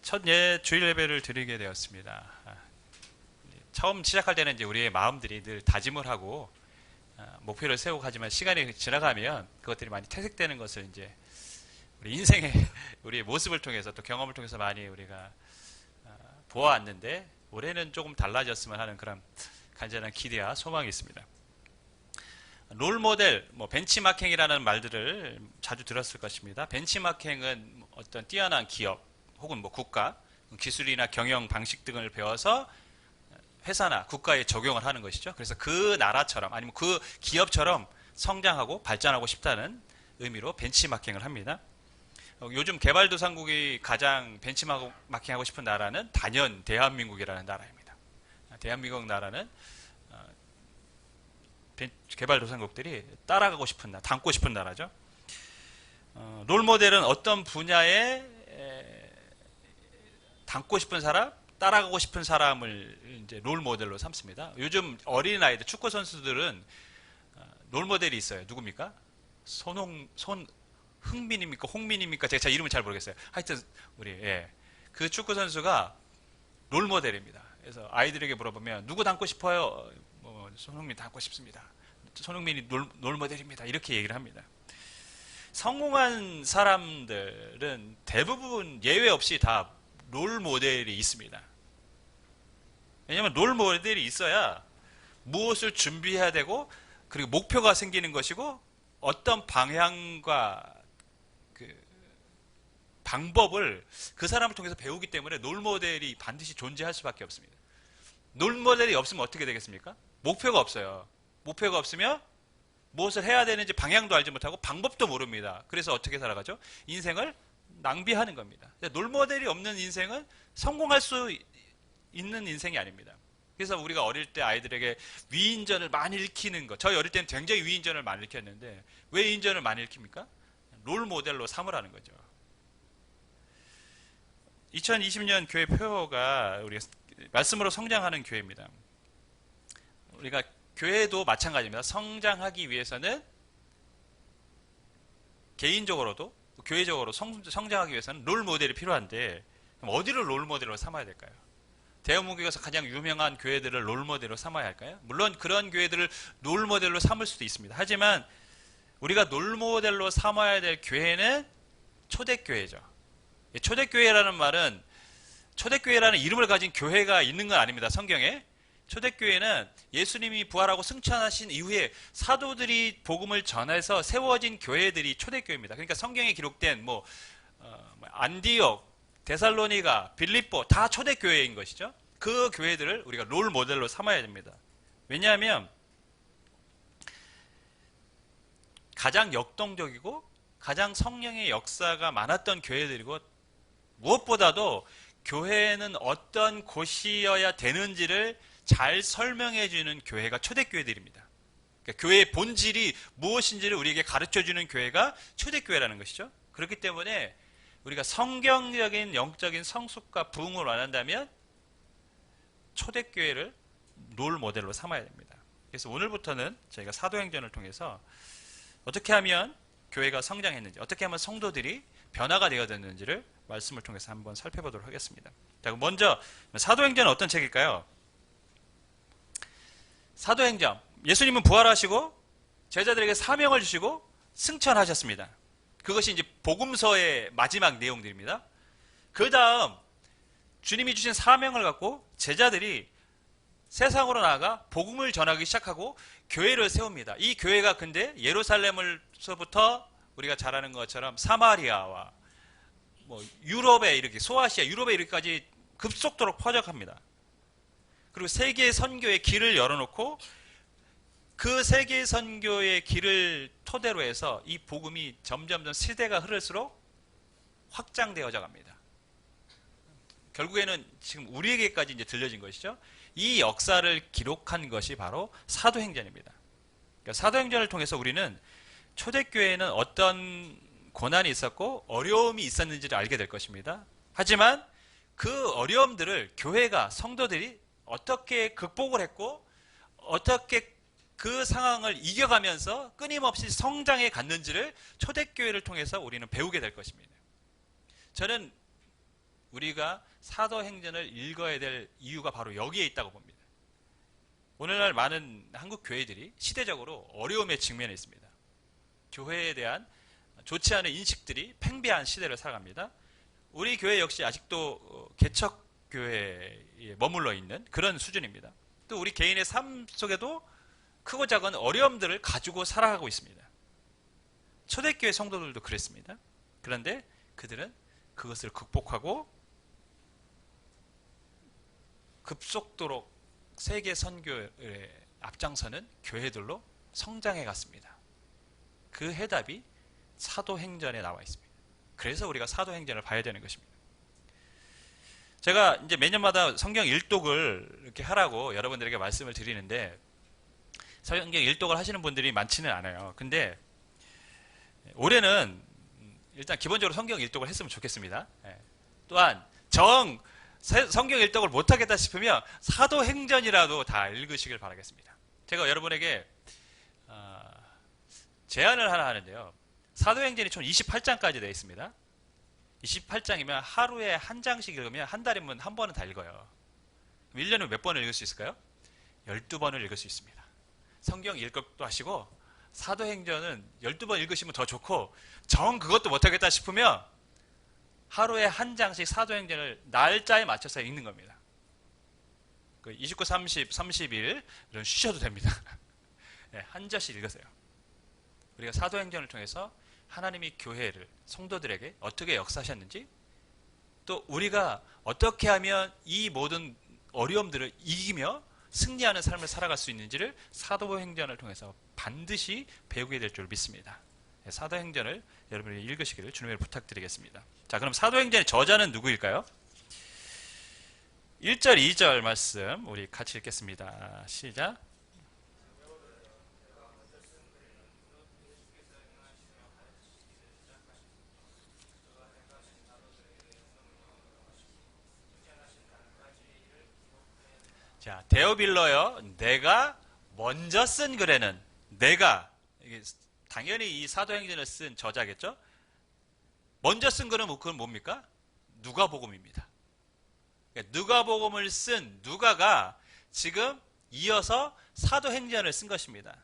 첫 주일 예배를 드리게 되었습니다. 처음 시작할 때는 이제 우리의 마음들이 늘 다짐을 하고 목표를 세우고 하지만 시간이 지나가면 그것들이 많이 퇴색되는 것을 이제 우리 인생의 우리의 모습을 통해서 또 경험을 통해서 많이 우리가 보아왔는데 올해는 조금 달라졌으면 하는 그런 간절한 기대와 소망이 있습니다. 롤모델, 벤치마킹이라는 말들을 자주 들었을 것입니다. 벤치마킹은 어떤 뛰어난 기업 혹은 국가, 기술이나 경영 방식 등을 배워서 회사나 국가에 적용을 하는 것이죠. 그래서 그 나라처럼 아니면 그 기업처럼 성장하고 발전하고 싶다는 의미로 벤치마킹을 합니다. 요즘 개발도상국이 가장 벤치마킹하고 싶은 나라는 단연 대한민국이라는 나라입니다. 대한민국 나라는 개발도상국들이 따라가고 싶은 나라, 닮고 싶은 나라죠. 롤모델은 어떤 분야에 닮고 싶은 사람, 따라가고 싶은 사람을 이제 롤모델로 삼습니다. 요즘 어린아이들, 축구 선수들은 롤모델이 있어요. 누굽니까? 손흥민입니까? 홍민입니까? 제가 이름을 잘 모르겠어요. 하여튼 그 축구 선수가 롤모델입니다. 그래서 아이들에게 물어보면 누구 닮고 싶어요? 손흥민 닮고 싶습니다. 손흥민이 롤모델입니다. 이렇게 얘기를 합니다. 성공한 사람들은 대부분 예외 없이 다 롤모델이 있습니다. 왜냐하면 롤모델이 있어야 무엇을 준비해야 되고 그리고 목표가 생기는 것이고 어떤 방향과 그 방법을 그 사람을 통해서 배우기 때문에 롤모델이 반드시 존재할 수밖에 없습니다. 롤모델이 없으면 어떻게 되겠습니까? 목표가 없어요. 목표가 없으면 무엇을 해야 되는지 방향도 알지 못하고 방법도 모릅니다. 그래서 어떻게 살아가죠? 인생을 낭비하는 겁니다. 롤모델이 없는 인생은 성공할 수 있는 인생이 아닙니다. 그래서 우리가 어릴 때 아이들에게 위인전을 많이 읽히는 것, 저희 어릴 때는 굉장히 위인전을 많이 읽혔는데 왜 위인전을 많이 읽힙니까? 롤모델로 삼으라는 거죠. 2020년 교회 표가 우리가 말씀으로 성장하는 교회입니다. 우리가 교회도 마찬가지입니다. 성장하기 위해서는 개인적으로도 교회적으로 성장하기 위해서는 롤모델이 필요한데 그럼 어디를 롤모델로 삼아야 될까요? 대한민국에서 가장 유명한 교회들을 롤모델로 삼아야 할까요? 물론 그런 교회들을 롤모델로 삼을 수도 있습니다. 하지만 우리가 롤모델로 삼아야 될 교회는 초대교회죠. 초대교회라는 말은 초대교회라는 이름을 가진 교회가 있는 건 아닙니다. 성경에. 초대교회는 예수님이 부활하고 승천하신 이후에 사도들이 복음을 전해서 세워진 교회들이 초대교회입니다. 그러니까 성경에 기록된 안디옥, 데살로니가, 빌립보 다 초대교회인 것이죠. 그 교회들을 우리가 롤모델로 삼아야 됩니다. 왜냐하면 가장 역동적이고 가장 성령의 역사가 많았던 교회들이고 무엇보다도 교회는 어떤 곳이어야 되는지를 잘 설명해 주는 교회가 초대교회들입니다. 그러니까 교회의 본질이 무엇인지를 우리에게 가르쳐주는 교회가 초대교회라는 것이죠. 그렇기 때문에 우리가 성경적인 영적인 성숙과 부흥을 원한다면 초대교회를 롤모델로 삼아야 됩니다. 그래서 오늘부터는 저희가 사도행전을 통해서 어떻게 하면 교회가 성장했는지, 어떻게 하면 성도들이 변화가 되어졌는지를 말씀을 통해서 한번 살펴보도록 하겠습니다. 자, 먼저 사도행전은 어떤 책일까요? 사도행전, 예수님은 부활하시고 제자들에게 사명을 주시고 승천하셨습니다. 그것이 이제 복음서의 마지막 내용들입니다. 그 다음 주님이 주신 사명을 갖고 제자들이 세상으로 나아가 복음을 전하기 시작하고 교회를 세웁니다. 이 교회가 근데 예루살렘에서부터 우리가 잘 아는 것처럼 사마리아와 유럽에 이렇게 소아시아, 유럽에 이렇게까지 급속도로 퍼져갑니다. 그리고 세계 선교의 길을 열어놓고 그 세계 선교의 길을 토대로 해서 이 복음이 점점 시대가 흐를수록 확장되어져 갑니다. 결국에는 지금 우리에게까지 이제 들려진 것이죠. 이 역사를 기록한 것이 바로 사도행전입니다. 그러니까 사도행전을 통해서 우리는 초대교회에는 어떤 고난이 있었고 어려움이 있었는지를 알게 될 것입니다. 하지만 그 어려움들을 교회가, 성도들이 어떻게 극복을 했고 어떻게 그 상황을 이겨가면서 끊임없이 성장해 갔는지를 초대교회를 통해서 우리는 배우게 될 것입니다. 저는 우리가 사도행전을 읽어야 될 이유가 바로 여기에 있다고 봅니다. 오늘날 많은 한국 교회들이 시대적으로 어려움에 직면해 있습니다. 교회에 대한 좋지 않은 인식들이 팽배한 시대를 살아갑니다. 우리 교회 역시 아직도 개척 교회에 머물러 있는 그런 수준입니다. 또 우리 개인의 삶 속에도 크고 작은 어려움들을 가지고 살아가고 있습니다. 초대교회 성도들도 그랬습니다. 그런데 그들은 그것을 극복하고 급속도로 세계 선교에 앞장서는 교회들로 성장해 갔습니다. 그 해답이 사도행전에 나와 있습니다. 그래서 우리가 사도행전을 봐야 되는 것입니다. 제가 이제 매년마다 성경 일독을 이렇게 하라고 여러분들에게 말씀을 드리는데 성경 일독을 하시는 분들이 많지는 않아요. 근데 올해는 일단 기본적으로 성경 일독을 했으면 좋겠습니다. 또한 성경 일독을 못하겠다 싶으면 사도행전이라도 다 읽으시길 바라겠습니다. 제가 여러분에게 제안을 하나 하는데요. 사도행전이 총 28장까지 되어 있습니다. 28장이면 하루에 한 장씩 읽으면 한 달이면 한 번은 다 읽어요. 1년에 몇 번을 읽을 수 있을까요? 12번을 읽을 수 있습니다. 성경 읽기도 하시고 사도행전은 12번 읽으시면 더 좋고 그것도 못하겠다 싶으면 하루에 한 장씩 사도행전을 날짜에 맞춰서 읽는 겁니다. 29, 30, 30일 이런 쉬셔도 됩니다. 네, 한 절씩 읽으세요. 우리가 사도행전을 통해서 하나님이 교회를 성도들에게 어떻게 역사하셨는지 또 우리가 어떻게 하면 이 모든 어려움들을 이기며 승리하는 삶을 살아갈 수 있는지를 사도행전을 통해서 반드시 배우게 될 줄 믿습니다. 사도행전을 여러분이 읽으시기를 주님을 부탁드리겠습니다. 자, 그럼 사도행전의 저자는 누구일까요? 1절, 2절 말씀 우리 같이 읽겠습니다. 시작. 자, 데오빌러여, 내가 먼저 쓴 글에는 이게 당연히 이 사도행전을 쓴 저자겠죠? 먼저 쓴 글은 그건 뭡니까? 누가복음입니다. 누가복음을 쓴 누가가 지금 이어서 사도행전을 쓴 것입니다.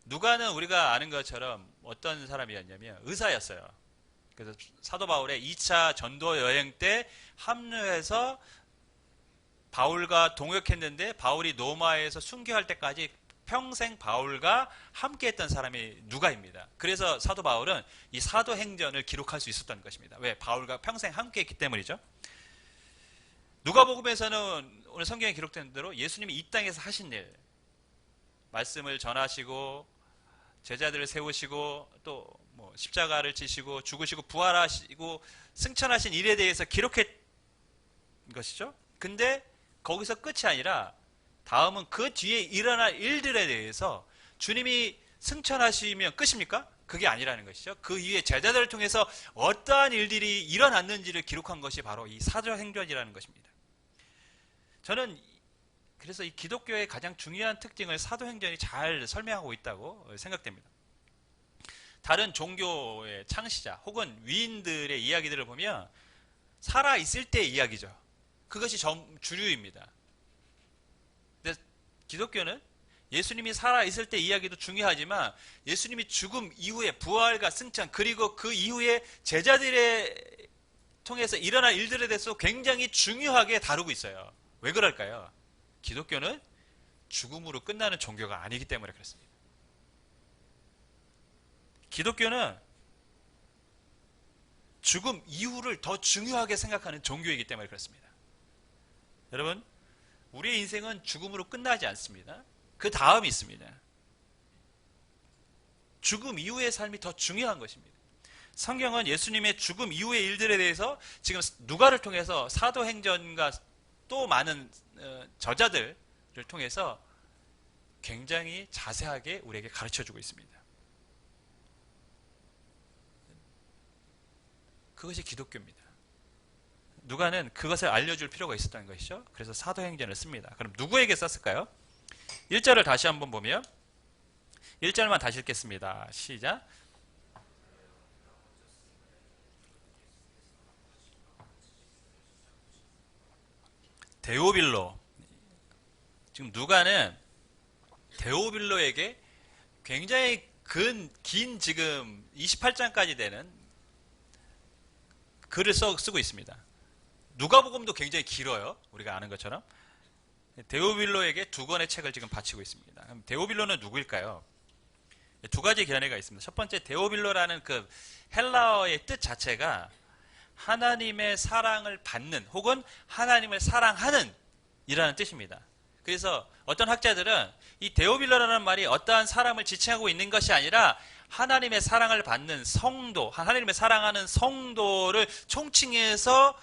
누가는 우리가 아는 것처럼 어떤 사람이었냐면 의사였어요. 그래서 사도 바울의 2차 전도 여행 때 합류해서 바울과 동역했는데 바울이 로마에서 순교할 때까지 평생 바울과 함께했던 사람이 누가입니다. 그래서 사도 바울은 이 사도행전을 기록할 수 있었던 것입니다. 왜? 바울과 평생 함께했기 때문이죠. 누가복음에서는 오늘 성경에 기록된 대로 예수님이 이 땅에서 하신 일, 말씀을 전하시고 제자들을 세우시고 또 뭐 십자가를 지시고 죽으시고 부활하시고 승천하신 일에 대해서 기록한 것이죠. 근데 거기서 끝이 아니라 다음은 그 뒤에 일어날 일들에 대해서 주님이 승천하시면 끝입니까? 그게 아니라는 것이죠. 그 이후에 제자들을 통해서 어떠한 일들이 일어났는지를 기록한 것이 바로 이 사도행전이라는 것입니다. 저는 그래서 이 기독교의 가장 중요한 특징을 사도행전이 잘 설명하고 있다고 생각됩니다. 다른 종교의 창시자 혹은 위인들의 이야기들을 보면 살아있을 때의 이야기죠. 그것이 주류입니다. 근데 기독교는 예수님이 살아있을 때 이야기도 중요하지만 예수님이 죽음 이후에 부활과 승천 그리고 그 이후에 제자들의 통해서 일어날 일들에 대해서 굉장히 중요하게 다루고 있어요. 왜 그럴까요? 기독교는 죽음으로 끝나는 종교가 아니기 때문에 그렇습니다. 기독교는 죽음 이후를 더 중요하게 생각하는 종교이기 때문에 그렇습니다. 여러분, 우리의 인생은 죽음으로 끝나지 않습니다. 그 다음이 있습니다. 죽음 이후의 삶이 더 중요한 것입니다. 성경은 예수님의 죽음 이후의 일들에 대해서 지금 누가를 통해서 사도행전과 또 많은 저자들을 통해서 굉장히 자세하게 우리에게 가르쳐주고 있습니다. 그것이 기독교입니다. 누가는 그것을 알려줄 필요가 있었던 것이죠. 그래서 사도행전을 씁니다. 그럼 누구에게 썼을까요? 1절을 다시 한번 보면 1절만 다시 읽겠습니다. 시작. 데오빌로. 지금 누가는 데오빌로에게 굉장히 긴 지금 28장까지 되는 글을 쓰고 있습니다. 누가복음도 굉장히 길어요. 우리가 아는 것처럼. 데오빌로에게 두 권의 책을 지금 바치고 있습니다. 그럼 데오빌로는 누구일까요? 두 가지 견해가 있습니다. 첫 번째, 데오빌로라는 그 헬라어의 뜻 자체가 하나님의 사랑을 받는 혹은 하나님을 사랑하는 이라는 뜻입니다. 그래서 어떤 학자들은 이 데오빌로라는 말이 어떠한 사람을 지칭하고 있는 것이 아니라 하나님의 사랑을 받는 성도, 하나님의 사랑하는 성도를 총칭해서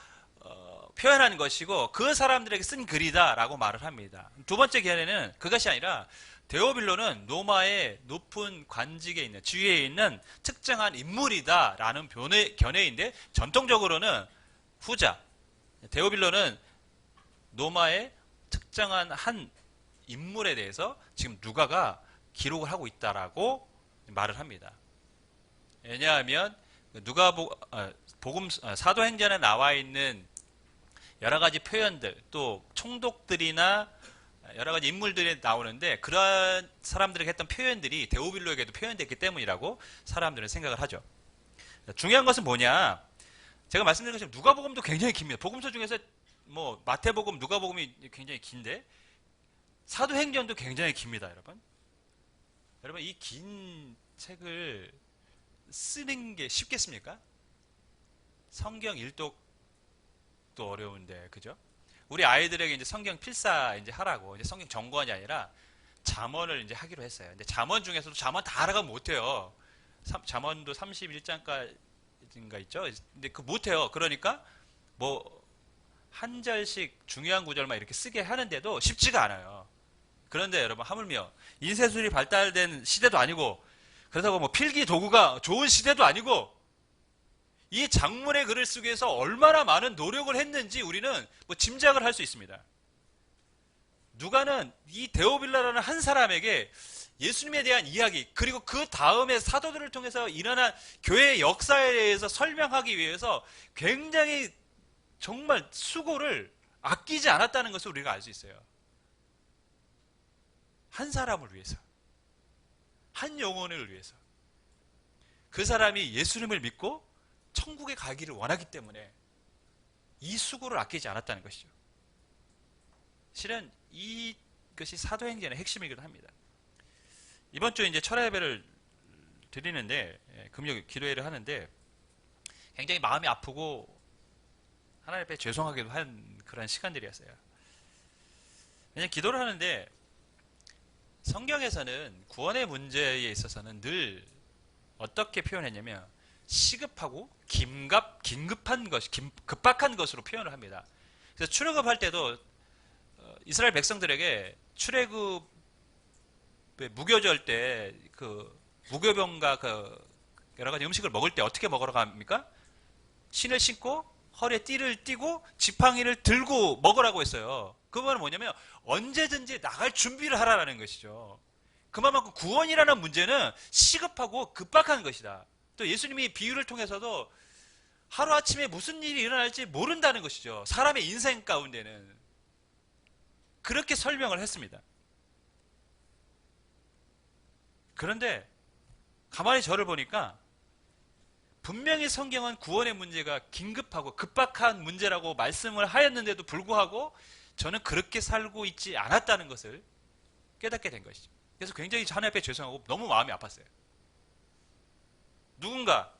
표현하는 것이고 그 사람들에게 쓴 글이다라고 말을 합니다. 두 번째 견해는 그것이 아니라 데오빌로는 로마의 높은 관직에 있는 지위에 있는 특정한 인물이다라는 견해인데 전통적으로는 후자. 데오빌로는 로마의 특정한 한 인물에 대해서 지금 누가가 기록을 하고 있다라고 말을 합니다. 왜냐하면 사도행전에 나와 있는 여러 가지 표현들, 또 총독들이나 여러 가지 인물들이 나오는데 그러한 사람들에게 했던 표현들이 데오빌로에게도 표현됐기 때문이라고 사람들은 생각을 하죠. 중요한 것은 뭐냐? 제가 말씀드린 것처럼 누가복음도 굉장히 깁니다. 복음서 중에서 뭐 마태복음, 누가복음이 굉장히 긴데 사도행전도 굉장히 깁니다, 여러분. 여러분, 이 긴 책을 쓰는 게 쉽겠습니까? 성경 일독도 어려운데, 그죠? 우리 아이들에게 이제 성경 필사 이제 하라고, 이제 성경 전권이 아니라 잠언을 이제 하기로 했어요. 근데 잠언 중에서도 잠언 다 알아가면 못해요. 잠언도 31장까지인가 있죠? 근데 그 못해요. 그러니까 뭐 한 절씩 중요한 구절만 이렇게 쓰게 하는데도 쉽지가 않아요. 그런데 여러분, 하물며 인쇄술이 발달된 시대도 아니고 그렇다고 뭐 필기 도구가 좋은 시대도 아니고 이 장문의 글을 쓰기 위해서 얼마나 많은 노력을 했는지 우리는 뭐 짐작을 할 수 있습니다. 누가는 이 데오빌라라는 한 사람에게 예수님에 대한 이야기, 그리고 그 다음에 사도들을 통해서 일어난 교회의 역사에 대해서 설명하기 위해서 굉장히 정말 수고를 아끼지 않았다는 것을 우리가 알 수 있어요. 한 사람을 위해서, 한 영혼을 위해서. 그 사람이 예수님을 믿고 천국에 가기를 원하기 때문에 이 수고를 아끼지 않았다는 것이죠. 실은 이것이 사도행전의 핵심이기도 합니다. 이번 주에 이제 철야 예배를 드리는데, 금요 기도회를 하는데 굉장히 마음이 아프고 하나님 앞에 죄송하기도 한 그런 시간들이었어요. 왜냐하면 기도를 하는데 성경에서는 구원의 문제에 있어서는 늘 어떻게 표현했냐면 시급하고 긴급한 것, 급박한 것으로 표현을 합니다. 그래서 출애굽할 때도 이스라엘 백성들에게 출애굽 무교절 때 그 무교병과 그 여러 가지 음식을 먹을 때 어떻게 먹으러 갑니까? 신을 신고 허리에 띠를 띠고 지팡이를 들고 먹으라고 했어요. 그 말은 뭐냐면 언제든지 나갈 준비를 하라는 것이죠. 그만큼 구원이라는 문제는 시급하고 급박한 것이다. 또 예수님이 비유를 통해서도 하루아침에 무슨 일이 일어날지 모른다는 것이죠. 사람의 인생 가운데는. 그렇게 설명을 했습니다. 그런데 가만히 저를 보니까 분명히 성경은 구원의 문제가 긴급하고 급박한 문제라고 말씀을 하였는데도 불구하고 저는 그렇게 살고 있지 않았다는 것을 깨닫게 된 것이죠. 그래서 굉장히 하나님 앞에 죄송하고 너무 마음이 아팠어요. 누군가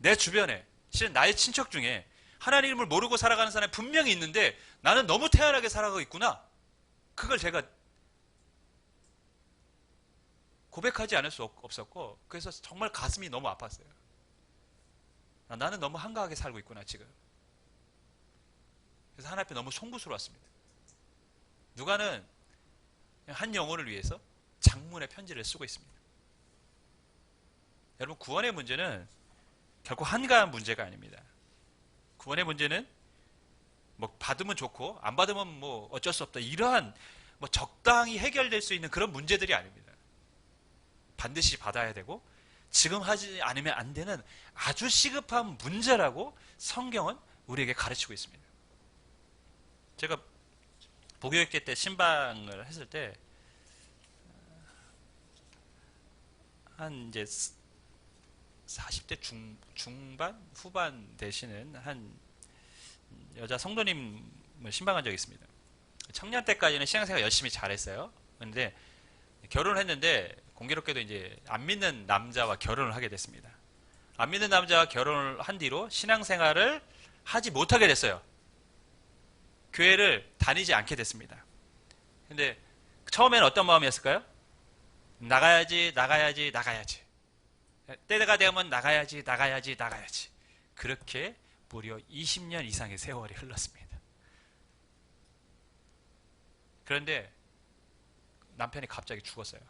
내 주변에, 실은 나의 친척 중에 하나님을 모르고 살아가는 사람이 분명히 있는데 나는 너무 태연하게 살아가고 있구나. 그걸 제가 고백하지 않을 수 없었고, 그래서 정말 가슴이 너무 아팠어요. 나는 너무 한가하게 살고 있구나 지금. 그래서 하나님 앞에 너무 송구스러웠습니다. 누가는 한 영혼을 위해서 장문의 편지를 쓰고 있습니다. 여러분, 구원의 문제는 결코 한가한 문제가 아닙니다. 구원의 문제는 뭐 받으면 좋고 안 받으면 뭐 어쩔 수 없다, 이러한 뭐 적당히 해결될 수 있는 그런 문제들이 아닙니다. 반드시 받아야 되고 지금 하지 않으면 안 되는 아주 시급한 문제라고 성경은 우리에게 가르치고 있습니다. 제가 부교육계 때 신방을 했을 때 한 이제 40대 중반 후반 되시는 한 여자 성도님을 신방한 적이 있습니다. 청년 때까지는 신앙생활 열심히 잘했어요. 그런데 결혼을 했는데 공교롭게도 이제 안 믿는 남자와 결혼을 하게 됐습니다. 안 믿는 남자와 결혼을 한 뒤로 신앙생활을 하지 못하게 됐어요. 교회를 다니지 않게 됐습니다. 근데 처음에는 어떤 마음이었을까요? 나가야지, 나가야지, 나가야지. 때가 되면 나가야지, 나가야지, 나가야지. 그렇게 무려 20년 이상의 세월이 흘렀습니다. 그런데 남편이 갑자기 죽었어요.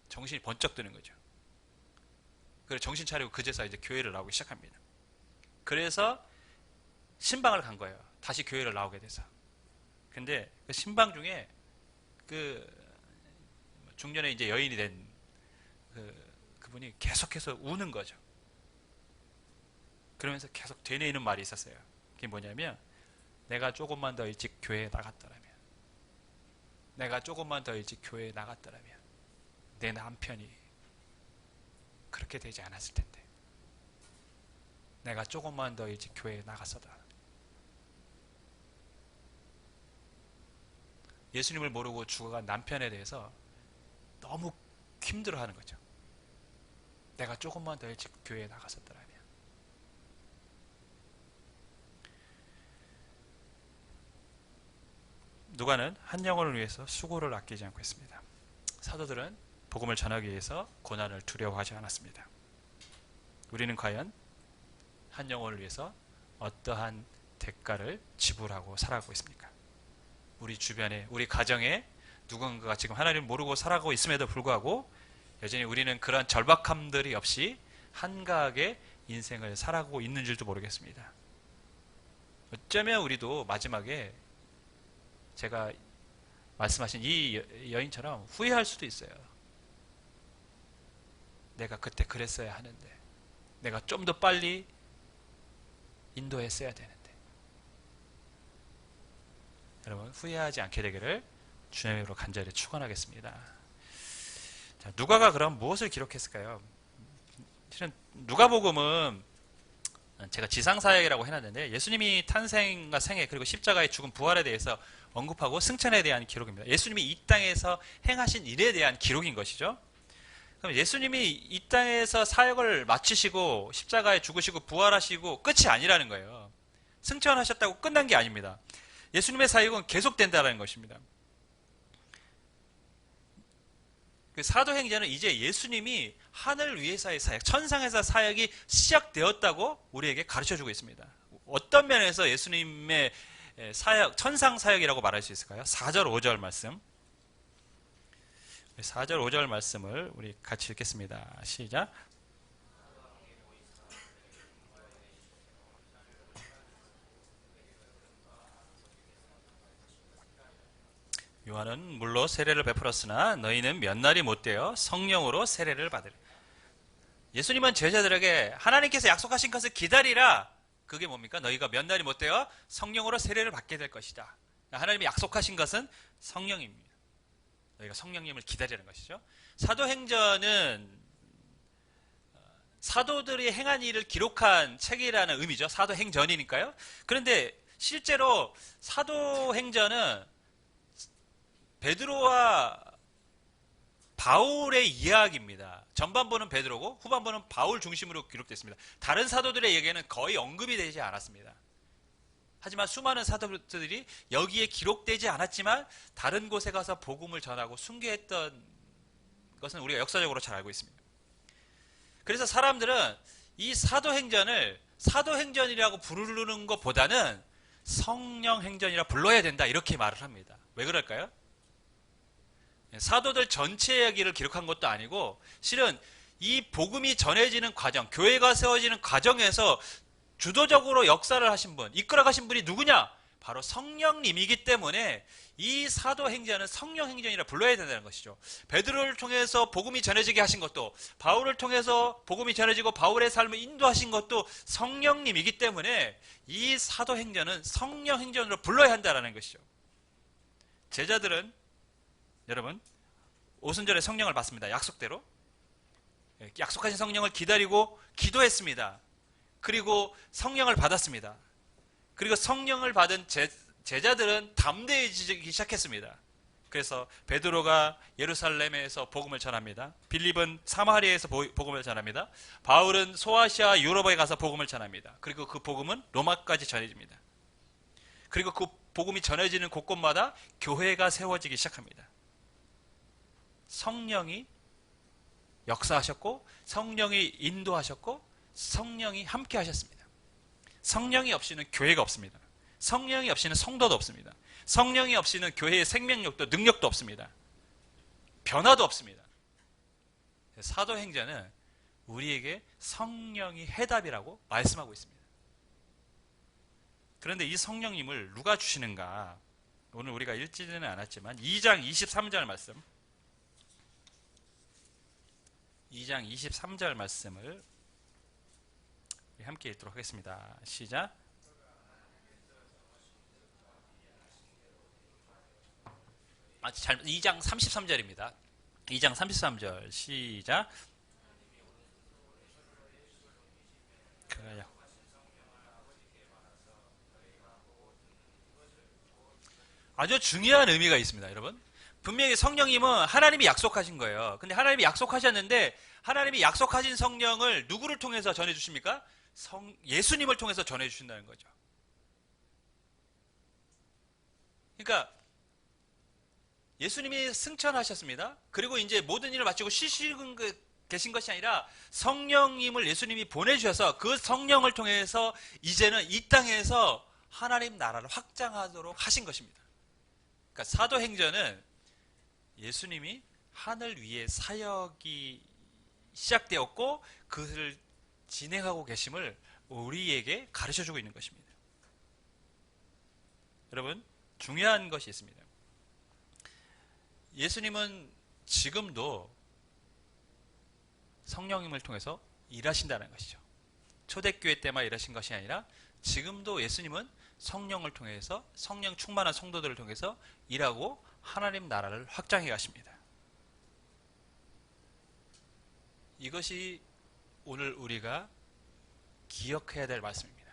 정신이 번쩍 드는 거죠. 그래서 정신 차리고 그제서 이제 교회를 나오기 시작합니다. 그래서 신방을 간 거예요. 다시 교회를 나오게 돼서. 근데 그 신방 중에 그 중년에 이제 여인이 된 그분이 계속해서 우는 거죠. 그러면서 계속 되뇌이는 말이 있었어요. 그게 뭐냐면, 내가 조금만 더 일찍 교회에 나갔더라면, 내가 조금만 더 일찍 교회에 나갔더라면 내 남편이 그렇게 되지 않았을 텐데, 내가 조금만 더 일찍 교회에 나갔어다. 예수님을 모르고 죽어간 남편에 대해서 너무 힘들어하는 거죠. 내가 조금만 더 일찍 교회에 나갔었더라면. 누가는 한 영혼을 위해서 수고를 아끼지 않고 있습니다. 사도들은 복음을 전하기 위해서 고난을 두려워하지 않았습니다. 우리는 과연 한 영혼을 위해서 어떠한 대가를 지불하고 살아가고 있습니까? 우리 주변에, 우리 가정에 누군가가 지금 하나님을 모르고 살아가고 있음에도 불구하고 여전히 우리는 그런 절박함들이 없이 한가하게 인생을 살아가고 있는 줄도 모르겠습니다. 어쩌면 우리도 마지막에 제가 말씀하신 이 여인처럼 후회할 수도 있어요. 내가 그때 그랬어야 하는데, 내가 좀 더 빨리 인도했어야 되는데. 여러분, 후회하지 않게 되기를 주님으로 간절히 축원하겠습니다. 자, 누가가 그럼 무엇을 기록했을까요? 실은 누가복음은 제가 지상사역이라고 해놨는데, 예수님이 탄생과 생애 그리고 십자가의 죽음 부활에 대해서 언급하고 승천에 대한 기록입니다. 예수님이 이 땅에서 행하신 일에 대한 기록인 것이죠. 그럼 예수님이 이 땅에서 사역을 마치시고 십자가에 죽으시고 부활하시고 끝이 아니라는 거예요. 승천하셨다고 끝난 게 아닙니다. 예수님의 사역은 계속된다는 것입니다. 그 사도행전은 이제 예수님이 하늘 위에서의 사역, 천상에서 사역이 시작되었다고 우리에게 가르쳐주고 있습니다. 어떤 면에서 예수님의 사역, 천상 사역이라고 말할 수 있을까요? 4절, 5절 말씀. 4절, 5절 말씀을 우리 같이 읽겠습니다. 시작. 요한은 물로 세례를 베풀었으나 너희는 몇 날이 못되어 성령으로 세례를 받으리. 예수님은 제자들에게 하나님께서 약속하신 것을 기다리라. 그게 뭡니까? 너희가 몇 날이 못되어 성령으로 세례를 받게 될 것이다. 하나님이 약속하신 것은 성령입니다. 너희가 성령님을 기다리는 것이죠. 사도행전은 사도들이 행한 일을 기록한 책이라는 의미죠. 사도행전이니까요. 그런데 실제로 사도행전은 베드로와 바울의 이야기입니다. 전반부는 베드로고 후반부는 바울 중심으로 기록됐습니다. 다른 사도들의 얘기는 거의 언급이 되지 않았습니다. 하지만 수많은 사도들이 여기에 기록되지 않았지만 다른 곳에 가서 복음을 전하고 순교했던 것은 우리가 역사적으로 잘 알고 있습니다. 그래서 사람들은 이 사도행전을 사도행전이라고 부르는 것보다는 성령행전이라 불러야 된다, 이렇게 말을 합니다. 왜 그럴까요? 사도들 전체 이야기를 기록한 것도 아니고 실은 이 복음이 전해지는 과정, 교회가 세워지는 과정에서 주도적으로 역사를 하신 분, 이끌어 가신 분이 누구냐? 바로 성령님이기 때문에 이 사도행전은 성령행전이라 불러야 된다는 것이죠. 베드로를 통해서 복음이 전해지게 하신 것도, 바울을 통해서 복음이 전해지고 바울의 삶을 인도하신 것도 성령님이기 때문에 이 사도행전은 성령행전으로 불러야 한다는 것이죠. 제자들은 여러분 오순절에 성령을 받습니다. 약속대로 약속하신 성령을 기다리고 기도했습니다. 그리고 성령을 받았습니다. 그리고 성령을 받은 제자들은 담대해지기 시작했습니다. 그래서 베드로가 예루살렘에서 복음을 전합니다. 빌립은 사마리아에서 복음을 전합니다. 바울은 소아시아 유럽에 가서 복음을 전합니다. 그리고 그 복음은 로마까지 전해집니다. 그리고 그 복음이 전해지는 곳곳마다 교회가 세워지기 시작합니다. 성령이 역사하셨고 성령이 인도하셨고 성령이 함께 하셨습니다. 성령이 없이는 교회가 없습니다. 성령이 없이는 성도도 없습니다. 성령이 없이는 교회의 생명력도 능력도 없습니다. 변화도 없습니다. 사도행전은 우리에게 성령이 해답이라고 말씀하고 있습니다. 그런데 이 성령님을 누가 주시는가? 오늘 우리가 읽지는 않았지만 2장 23절 말씀, 2장 23절 말씀을 함께 읽도록 하겠습니다. 시작. 2장 33절입니다. 2장 33절 시작. 아주 중요한 의미가 있습니다, 여러분. 분명히 성령님은 하나님이 약속하신 거예요. 근데 하나님이 약속하셨는데 하나님이 약속하신 성령을 누구를 통해서 전해주십니까? 예수님을 통해서 전해주신다는 거죠. 그러니까 예수님이 승천하셨습니다. 그리고 이제 모든 일을 마치고 쉬시고 계신 것이 아니라 성령님을 예수님이 보내주셔서 그 성령을 통해서 이제는 이 땅에서 하나님 나라를 확장하도록 하신 것입니다. 그러니까 사도행전은 예수님이 하늘 위에 사역이 시작되었고 그것을 진행하고 계심을 우리에게 가르쳐주고 있는 것입니다. 여러분, 중요한 것이 있습니다. 예수님은 지금도 성령님을 통해서 일하신다는 것이죠. 초대교회 때만 일하신 것이 아니라 지금도 예수님은 성령을 통해서 성령 충만한 성도들을 통해서 일하고 하나님 나라를 확장해 가십니다. 이것이 오늘 우리가 기억해야 될 말씀입니다.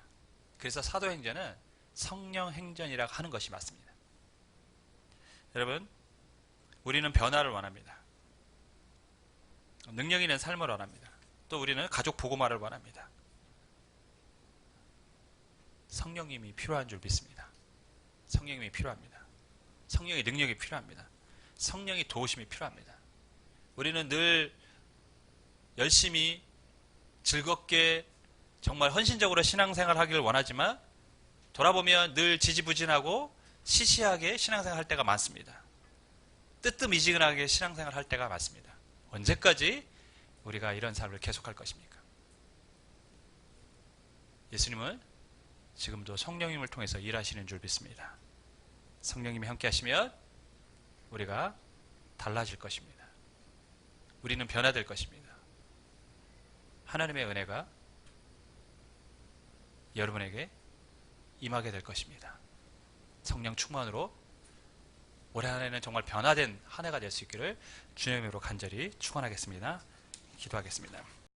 그래서 사도행전은 성령행전이라고 하는 것이 맞습니다. 여러분, 우리는 변화를 원합니다. 능력 있는 삶을 원합니다. 또 우리는 가족 복음화를 원합니다. 성령님이 필요한 줄 믿습니다. 성령님이 필요합니다. 성령의 능력이 필요합니다. 성령의 도우심이 필요합니다. 우리는 늘 열심히 즐겁게 정말 헌신적으로 신앙생활 하기를 원하지만 돌아보면 늘 지지부진하고 시시하게 신앙생활 할 때가 많습니다. 뜨뜻미지근하게 신앙생활 할 때가 많습니다. 언제까지 우리가 이런 삶을 계속할 것입니까? 예수님은 지금도 성령님을 통해서 일하시는 줄 믿습니다. 성령님이 함께 하시면 우리가 달라질 것입니다. 우리는 변화될 것입니다. 하나님의 은혜가 여러분에게 임하게 될 것입니다. 성령 충만으로 올해 한 해는 정말 변화된 한 해가 될 수 있기를 주님의 이름으로 간절히 축원하겠습니다. 기도하겠습니다.